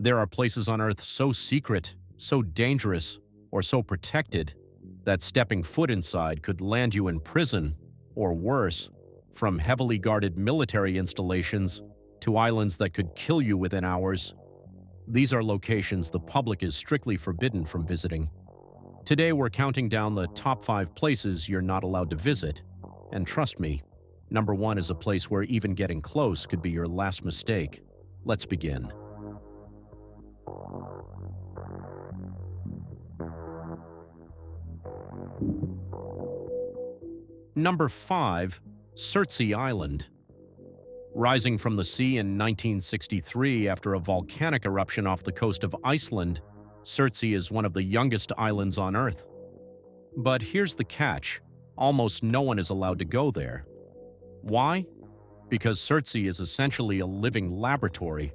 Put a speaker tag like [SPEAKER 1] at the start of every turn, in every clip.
[SPEAKER 1] There are places on Earth so secret, so dangerous, or so protected that stepping foot inside could land you in prison, or worse, from heavily guarded military installations to islands that could kill you within hours. These are locations the public is strictly forbidden from visiting. Today we're counting down the top 5 places you're not allowed to visit. And trust me, number 1 is a place where even getting close could be your last mistake. Let's begin. Number 5. Surtsey Island. Rising from the sea in 1963 after a volcanic eruption off the coast of Iceland, Surtsey is one of the youngest islands on Earth. But here's the catch: almost no one is allowed to go there. Why? Because Surtsey is essentially a living laboratory.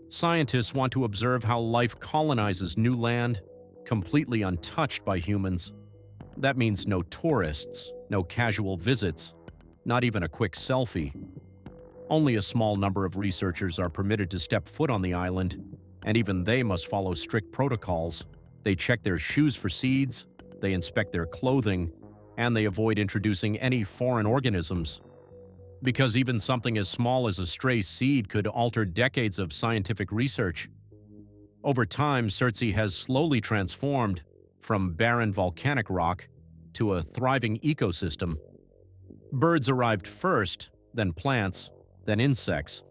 [SPEAKER 1] Scientists want to observe how life colonizes new land, completely untouched by humans. That means no tourists, no casual visits, not even a quick selfie. Only a small number of researchers are permitted to step foot on the island, and even they must follow strict protocols. They check their shoes for seeds, they inspect their clothing, and they avoid introducing any foreign organisms. Because even something as small as a stray seed could alter decades of scientific research. Over time, Surtsey has slowly transformed from barren volcanic rock to a thriving ecosystem. Birds arrived first, then plants, then insects.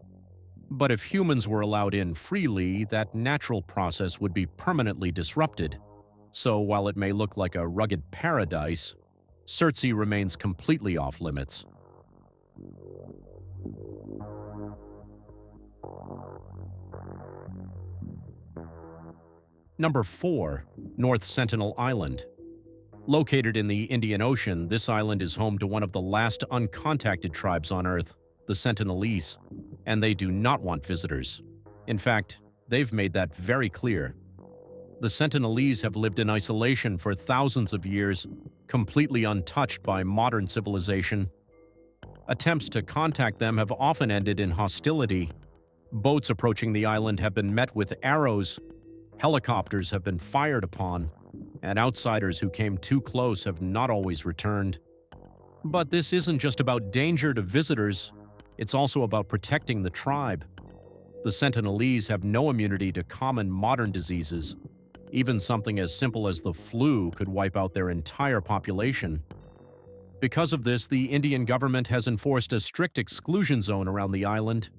[SPEAKER 1] But if humans were allowed in freely, that natural process would be permanently disrupted. So while it may look like a rugged paradise, Surtsey remains completely off-limits. Number 4. North Sentinel Island. Located in the Indian Ocean, this island is home to one of the last uncontacted tribes on Earth, the Sentinelese, and they do not want visitors. In fact, they've made that very clear. The Sentinelese have lived in isolation for thousands of years, completely untouched by modern civilization. Attempts to contact them have often ended in hostility. Boats approaching the island have been met with arrows, helicopters have been fired upon, and outsiders who came too close have not always returned. But this isn't just about danger to visitors, it's also about protecting the tribe. The Sentinelese have no immunity to common modern diseases. Even something as simple as the flu could wipe out their entire population. Because of this, the Indian government has enforced a strict exclusion zone around the island.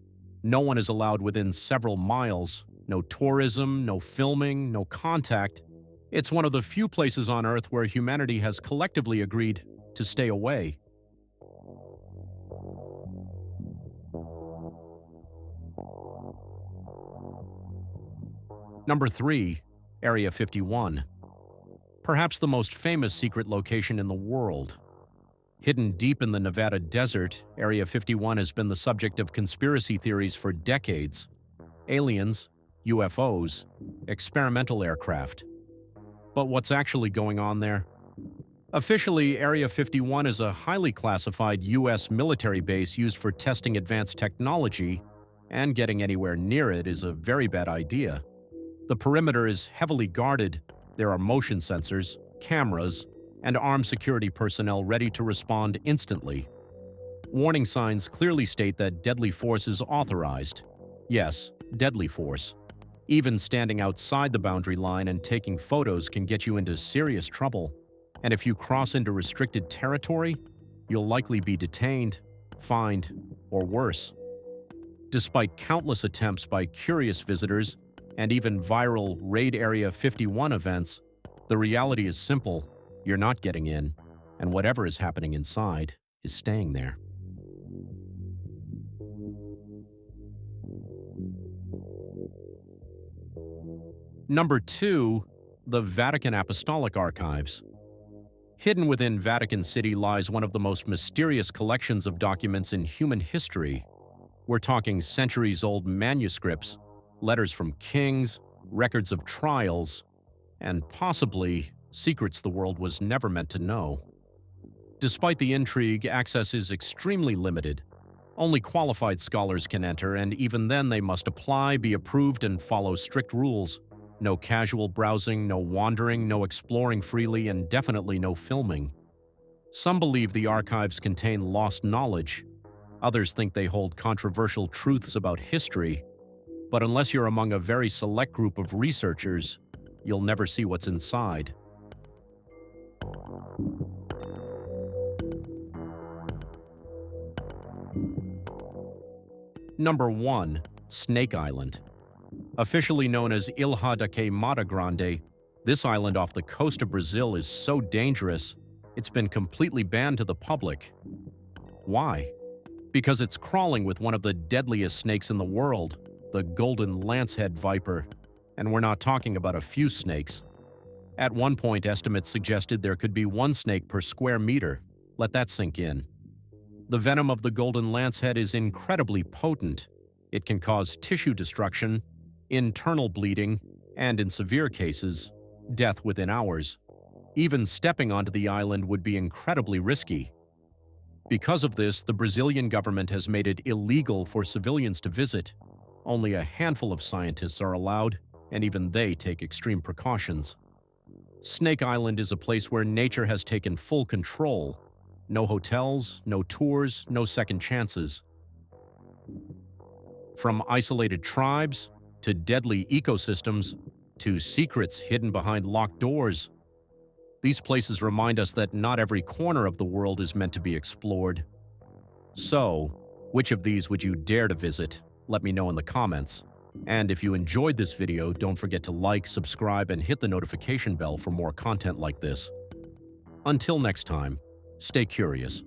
[SPEAKER 1] No one is allowed within several miles. No tourism, no filming, no contact. It's one of the few places on Earth where humanity has collectively agreed to stay away. Number 3. Area 51. Perhaps the most famous secret location in the world. Hidden deep in the Nevada desert, Area 51 has been the subject of conspiracy theories for decades. Aliens, UFOs, experimental aircraft. But what's actually going on there? Officially, Area 51 is a highly classified U.S. military base used for testing advanced technology, and getting anywhere near it is a very bad idea. The perimeter is heavily guarded. There are motion sensors, cameras, and armed security personnel ready to respond instantly. Warning signs clearly state that deadly force is authorized. Yes, deadly force. Even standing outside the boundary line and taking photos can get you into serious trouble. And if you cross into restricted territory, you'll likely be detained, fined, or worse. Despite countless attempts by curious visitors and even viral Raid Area 51 events, the reality is simple: you're not getting in, and whatever is happening inside is staying there. Number 2. The Vatican Apostolic Archives. Hidden within Vatican City lies one of the most mysterious collections of documents in human history. We're talking centuries-old manuscripts, letters from kings, records of trials, and possibly secrets the world was never meant to know. Despite the intrigue, access is extremely limited. Only qualified scholars can enter, and even then they must apply, be approved, and follow strict rules. No casual browsing, no wandering, no exploring freely, and definitely no filming. Some believe the archives contain lost knowledge. Others think they hold controversial truths about history. But unless you're among a very select group of researchers, you'll never see what's inside. Number 1. Snake Island. Officially known as Ilha da Queimada Grande, this island off the coast of Brazil is so dangerous, it's been completely banned to the public. Why? Because it's crawling with one of the deadliest snakes in the world, the golden lancehead viper. And we're not talking about a few snakes. At one point, estimates suggested there could be 1 snake per square meter. Let that sink in. The venom of the golden lancehead is incredibly potent. It can cause tissue destruction, internal bleeding, and in severe cases, death within hours. Even stepping onto the island would be incredibly risky. Because of this, the Brazilian government has made it illegal for civilians to visit. Only a handful of scientists are allowed, and even they take extreme precautions. Snake Island is a place where nature has taken full control. No hotels, no tours, no second chances. From isolated tribes, to deadly ecosystems, to secrets hidden behind locked doors, these places remind us that not every corner of the world is meant to be explored. So, which of these would you dare to visit? Let me know in the comments. And if you enjoyed this video, don't forget to like, subscribe, and hit the notification bell for more content like this. Until next time, stay curious.